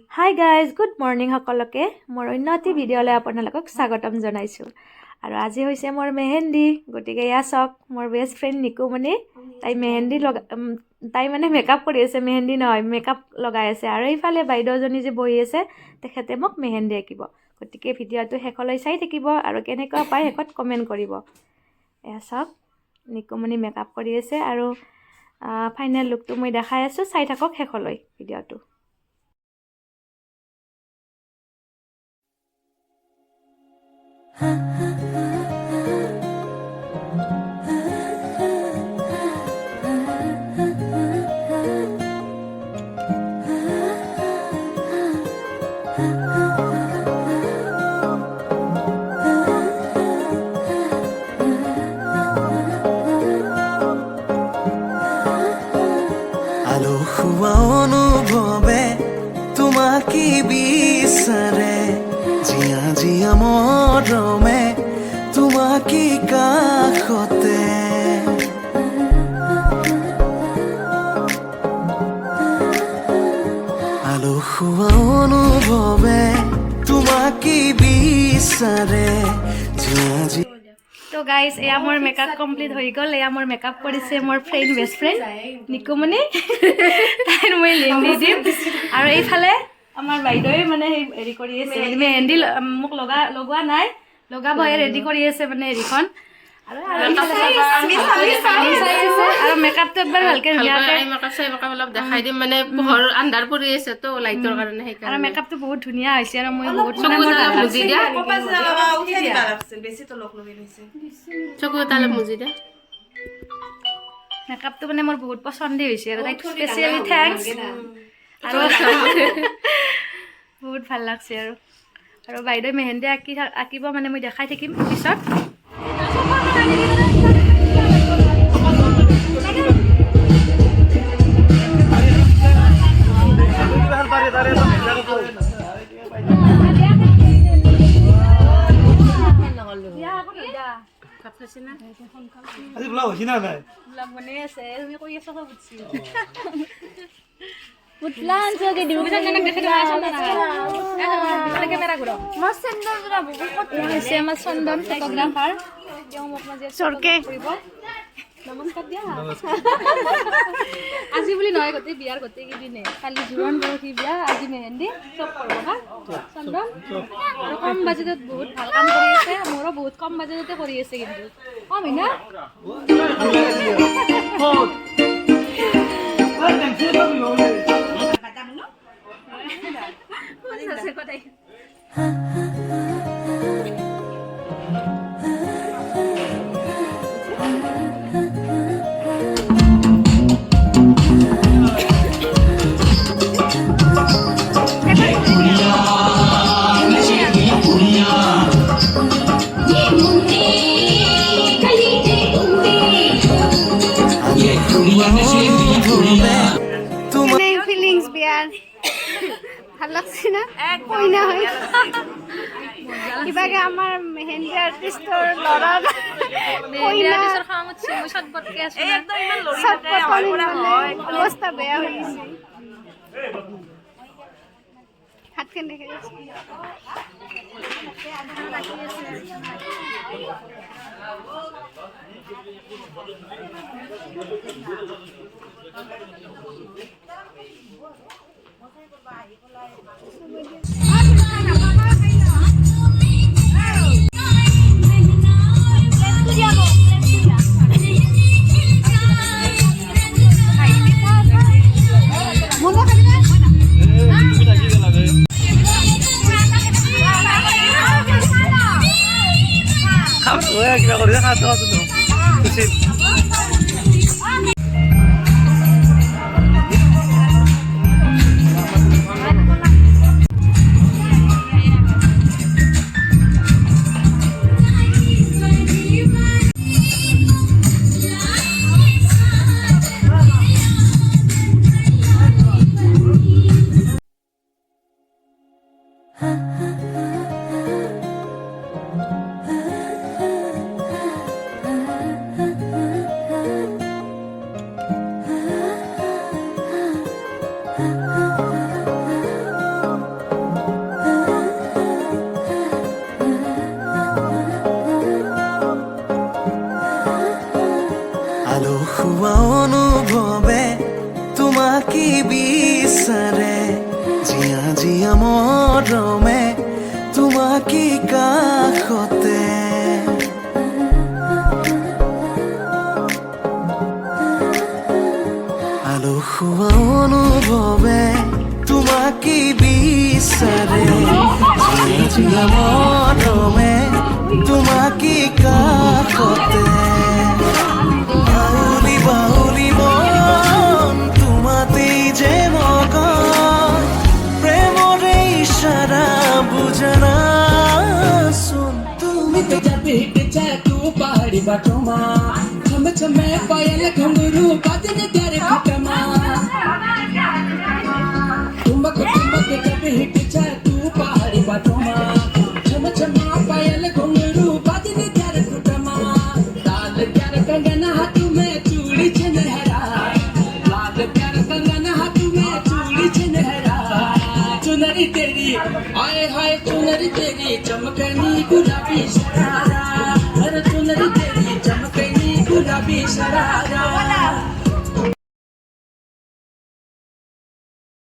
Hi guys, good morning সকলকে মোৰ উন্নতি ভিডিঅ'লৈ আপোনালোকক স্বাগতম জনাইছো আৰু আজি হৈছে মোৰ মেহেন্দি গটিকে ইয়া সক মোৰ বেষ্ট ফ্ৰেন্ড নিকুমণি তাই মেহেন্দি তাই মানে মেকআপ কৰি আছে মেহেন্দি নহয় মেকআপ লগাই আছে আৰু ইফালে বাইদেউজনী যে বহি আছে তেখেতে মোক মেহেন্দি আঁকিব গটিকে ভিডিঅ'টো শেষলৈ চাই থাকিব আৰু কেনেকুৱা পায় শেষত কমেন্ট কৰিব ইয়া সক নিকুমণি মেকআপ কৰি আছে আৰু ফাইনেল লুকটো মই দেখাই আছো চাই থাকক শেষলৈ ভিডিঅ'টো অনুভৱে তোমাকে বিচাৰে জিয়া জিয়া মৰমে তোমাকে কাষতে আলসুৱা অনুভৱে তোমাকে বিচাৰে জিয়া জিয়া তো গাইস এয়া মোৰ মেকআপ কমপ্লিট হৈ গ'ল এয়া মোৰ মেকআপ কৰিছে মোৰ ফ্ৰেন্ড বেষ্ট ফ্ৰেন্ড নিকুমণি তাইৰ মই লিংক দি দিম আৰু এইফালে আমাৰ বাইদেউৱে মানে হেৰি কৰি আছে মেহেন্দি মোক লগোৱা নাই লগাবহে ৰেডি কৰি আছে মানে হেৰিখন আৰু মেকআপটো একবাৰ ভালকে মেকআপ অলপ দেখাই দিম মানে পোহৰ আন্ধাৰ পৰি আছে তো লাইটৰ কাৰণে সেইকাৰণে আৰু মেকআপটো বহুত ধুনীয়া হৈছে আৰু মই বহুত মুজি দিয়া চকু তালে মুজি দিয়া মেকআপটো মানে মোৰ বহুত পছন্দ হৈছে আৰু তাইক স্পেচিয়েলি থ্যাঙ্কস আৰু বহুত ভাল লাগছে আৰু বাইদেউ মেহেন্দি আঁকিব মানে মই দেখাই থাকিম পিছত আজি ব্লগ হৈছে না নাই ব্লগ বনাই আছে তুমি কৈ আছা তো বুঝছি Putlan so ke diru bisa nanak dekhe dua sana মানে ক্যামেরা ঘুরো mas sendal jura বহুত kot হৈছে আমাৰ চন্দন ফটোগ্ৰাফাৰ তেওঁ মোক মাজে সৰকে নমস্কাৰ দিয়া আজি বুলি নহয় গতে বিয়াৰ গতে কি দিনে কালি জোৰণ বৰখি বিয়া আজি মেহেন্দি সব কৰিব হা চন্দন আৰু কম বাজেটত বহুত ভাল কাম কৰি আছে মোৰো বহুত কম বাজেটতে কৰি আছে কিন্তু কম হয় না ফিলিংস বিয়ার ভাল লাগছে না কইনা হয় কিবাকে আমার মেহেন্দি আর্টিস্টর লড়া কইনা অবস্থা বেয়া হয়ে গেছে হাতখান দেখে গেছে কিবা কৰি খাটো আছো ha জিয়া জিয়া মৰমে তোমাকে কাষতে আলসুৱা অনুভৱে তোমাকে বিচাৰে জিয়া জিয়া মৰমে তোমাকে কাষতে বাউলি বাউলি মন তোমাতেই যে মগন প্ৰেমৰে ইশাৰা বুজনা চোন তুমি তো যাবে হেঁটে তু পাহাড়ি বাটমা ছম ছমে পায়েল ঘুঙরু বাজনে তেরে ফুটমা তুমক যাবে হেঁটে তু পাহাড়ি বাটমা ছম ছমে পায়েল ঘুঙরু বাজনে তেরে ফুটমা লাল প্यार कंगना हाथ में चूड़ी छनहरा लाल प्यार कंगना हाथ में चूड़ी छनहरा चुनरी तेरी आए हाय चुनरी तेरी चमकनी गुलाबी शरारा अरे चुनरी तेरी चमकनी गुलाबी शरारा